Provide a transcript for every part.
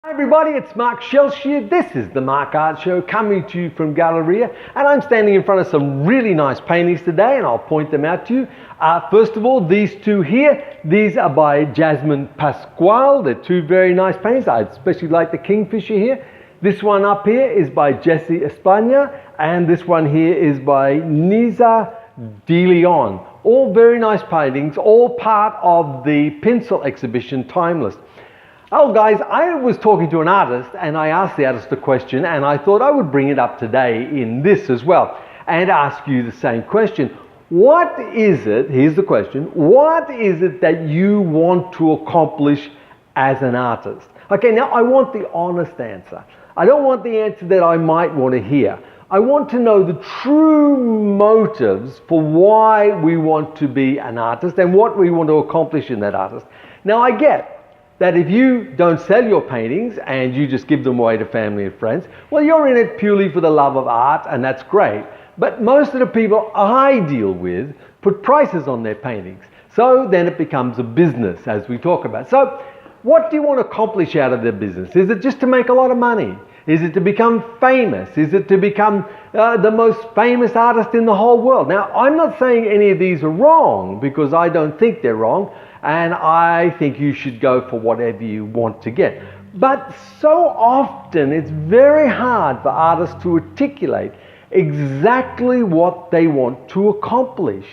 Hi everybody, it's Mark Shelsh here. This is the Mark Art Show coming to you from Galleria, and I'm standing in front of some really nice paintings today, and I'll point them out to you. First of all, these two here, these are by Jasmine Pasquale. They're two very nice paintings. I especially like the Kingfisher here. This one up here is by Jesse Espana, and this one here is by Nisa De Leon. All very nice paintings, all part of the pencil exhibition Timeless. Oh guys, I was talking to an artist and I asked the artist a question, and I thought I would bring it up today in this as well and ask you the same question. What is it, here's the question, what is it that you want to accomplish as an artist? Okay, now I want the honest answer. I don't want the answer that I might want to hear. I want to know the true motives for why we want to be an artist and what we want to accomplish in that artist. Now I get that if you don't sell your paintings and you just give them away to family and friends, well, you're in it purely for the love of art, and that's great. But most of the people I deal with put prices on their paintings. So then it becomes a business, as we talk about. So what do you want to accomplish out of their business? Is it just to make a lot of money? Is it to become famous? Is it to become the most famous artist in the whole world? Now, I'm not saying any of these are wrong, because I don't think they're wrong. And I think you should go for whatever you want to get. But so often it's very hard for artists to articulate exactly what they want to accomplish.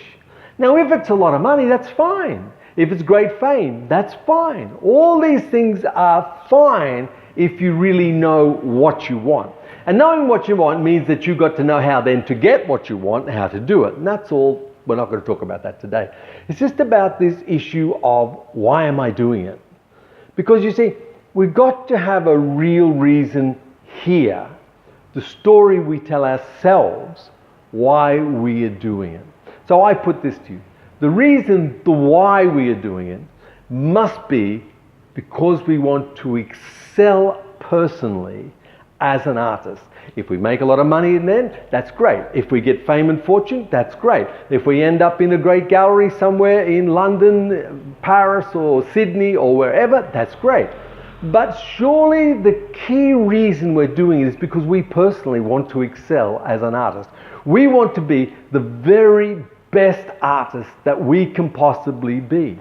Now, if it's a lot of money, that's fine. If it's great fame, that's fine. All these things are fine if you really know what you want. And knowing what you want means that you've got to know how then to get what you want and how to do it. And that's all. We're not going to talk about that today. It's just about this issue of why am I doing it? Because you see, we've got to have a real reason here, the story we tell ourselves, why we are doing it. So I put this to you. The reason, the why we are doing it, must be because we want to excel personally as an artist. If we make a lot of money in then, that's great. If we get fame and fortune, that's great. If we end up in a great gallery somewhere in London, Paris or Sydney or wherever, that's great. But surely the key reason we're doing it is because we personally want to excel as an artist. We want to be the very best artist that we can possibly be.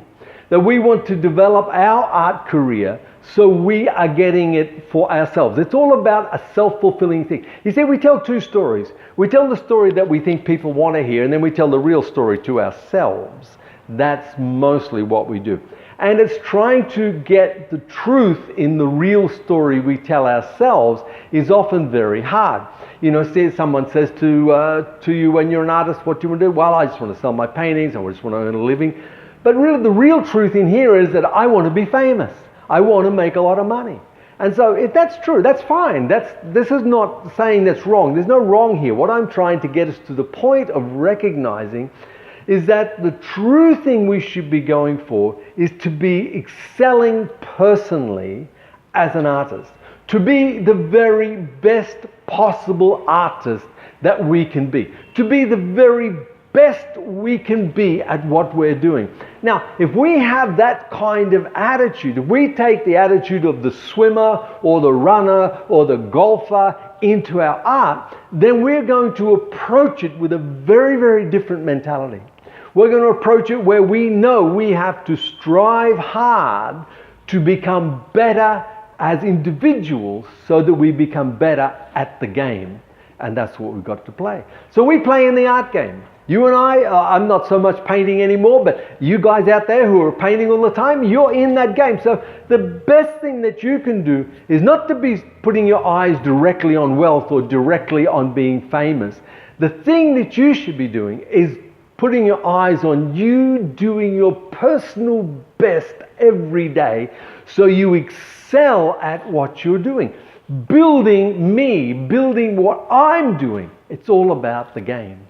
That we want to develop our art career so we are getting it for ourselves. It's all about a self-fulfilling thing. You see, we tell two stories. We tell the story that we think people want to hear, and then we tell the real story to ourselves. That's mostly what we do. And it's trying to get the truth in the real story we tell ourselves is often very hard. You know, say someone says to you when you're an artist, what do you want to do? Well, I just want to sell my paintings, I just want to earn a living. But really the real truth in here is that I want to be famous. I want to make a lot of money. And so if that's true, that's fine. This is not saying that's wrong. There's no wrong here. What I'm trying to get us to the point of recognizing is that the true thing we should be going for is to be excelling personally as an artist. To be the very best possible artist that we can be. To be the very best we can be at what we're doing. Now, if we have that kind of attitude, if we take the attitude of the swimmer or the runner or the golfer into our art, then we're going to approach it with a very, very different mentality. We're going to approach it where we know we have to strive hard to become better as individuals so that we become better at the game. And that's what we've got to play. So we play in the art game. You and I'm not so much painting anymore, but you guys out there who are painting all the time, you're in that game. So the best thing that you can do is not to be putting your eyes directly on wealth or directly on being famous. The thing that you should be doing is putting your eyes on you doing your personal best every day so you excel at what you're doing. Building what I'm doing. It's all about the game.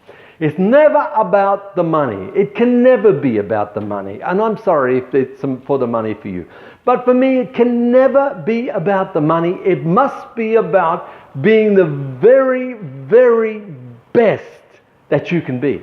It's never about the money. It can never be about the money. And I'm sorry if it's for the money for you. But for me, it can never be about the money. It must be about being the very, very best that you can be.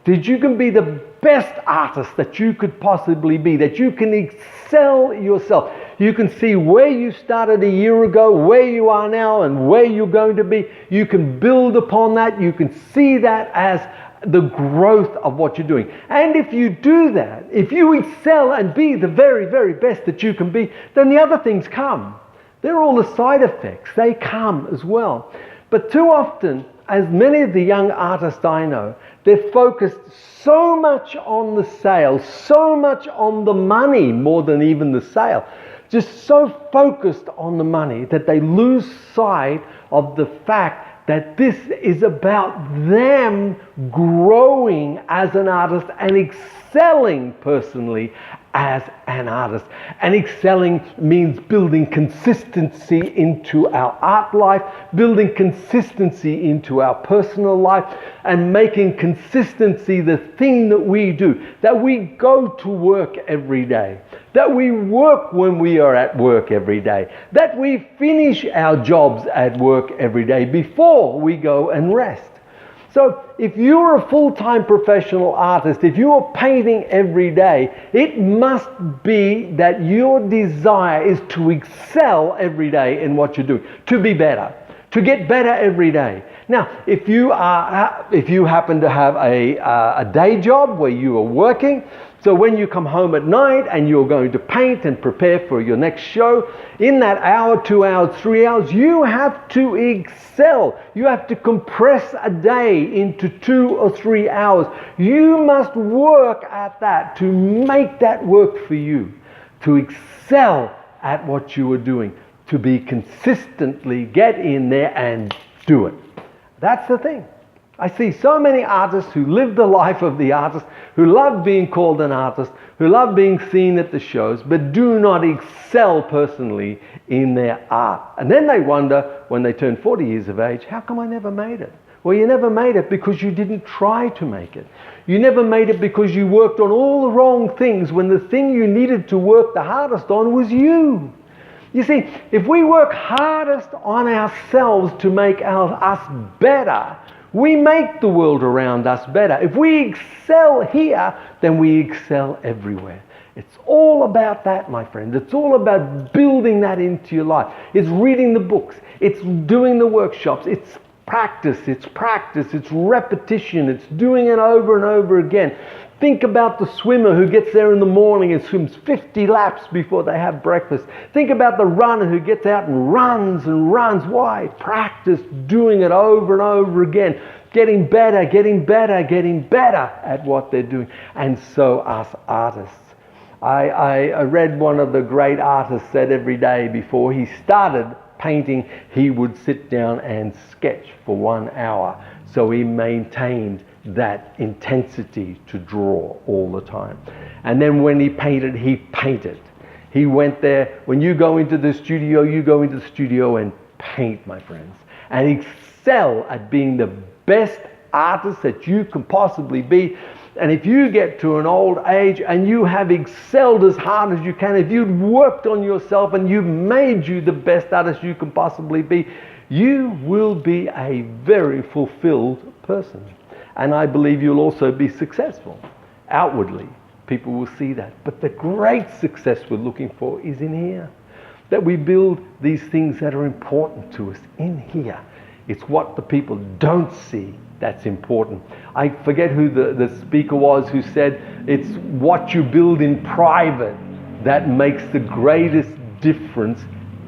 That you can be the best artist that you could possibly be, that you can excel yourself. You can see where you started a year ago, where you are now, and where you're going to be. You can build upon that. You can see that as the growth of what you're doing. And if you do that, if you excel and be the very, very best that you can be, then the other things come. They're all the side effects. They come as well. But too often, as many of the young artists I know, they're focused so much on the sale, so much on the money more than even the sale. Just so focused on the money that they lose sight of the fact that this is about them growing as an artist and excelling personally as an artist. And excelling means building consistency into our art life, building consistency into our personal life, and making consistency the thing that we do, that we go to work every day, that we work when we are at work every day, that we finish our jobs at work every day before we go and rest. So if you're a full-time professional artist, if you're painting every day, it must be that your desire is to excel every day in what you're doing, to be better, to get better every day. Now, if you happen to have a day job where you are working, so when you come home at night and you're going to paint and prepare for your next show, in that hour, 2 hours, 3 hours, you have to excel. You have to compress a day into 2 or 3 hours. You must work at that to make that work for you, to excel at what you are doing, to be consistently get in there and do it. That's the thing. I see so many artists who live the life of the artist, who love being called an artist, who love being seen at the shows, but do not excel personally in their art. And then they wonder, when they turn 40 years of age, how come I never made it? Well, you never made it because you didn't try to make it. You never made it because you worked on all the wrong things when the thing you needed to work the hardest on was you. You see, if we work hardest on ourselves to make us better, we make the world around us better. If we excel here, then we excel everywhere. It's all about that, my friend. It's all about building that into your life. It's reading the books. It's doing the workshops. It's practice. It's repetition. It's doing it over and over again. Think about the swimmer who gets there in the morning and swims 50 laps before they have breakfast. Think about the runner who gets out and runs and runs. Why? Practice doing it over and over again. Getting better at what they're doing. And so us artists. I read one of the great artists said every day before he started painting, he would sit down and sketch for 1 hour. So he maintained that intensity to draw all the time. And then when he painted, he painted. He went there. When you go into the studio, you go into the studio and paint, my friends. And excel at being the best artist that you can possibly be. And if you get to an old age and you have excelled as hard as you can, if you've worked on yourself and you've made you the best artist you can possibly be, you will be a very fulfilled person. And I believe you'll also be successful. Outwardly, people will see that. But the great success we're looking for is in here. That we build these things that are important to us in here. It's what the people don't see that's important. I forget who the speaker was who said, it's what you build in private that makes the greatest difference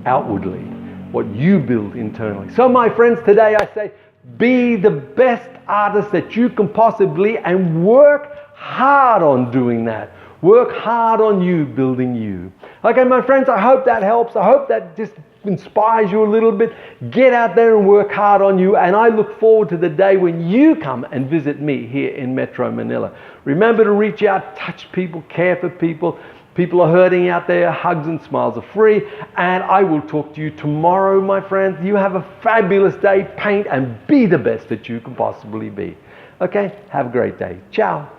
outwardly. What you build internally. So my friends, today I say, be the best artist that you can possibly and work hard on doing that. Work hard on you, building you. Okay, my friends, I hope that helps. I hope that just inspires you a little bit. Get out there and work hard on you. And I look forward to the day when you come and visit me here in Metro Manila. Remember to reach out, touch people, care for people. People are hurting out there. Hugs and smiles are free. And I will talk to you tomorrow, my friends. You have a fabulous day. Paint and be the best that you can possibly be. Okay? Have a great day. Ciao.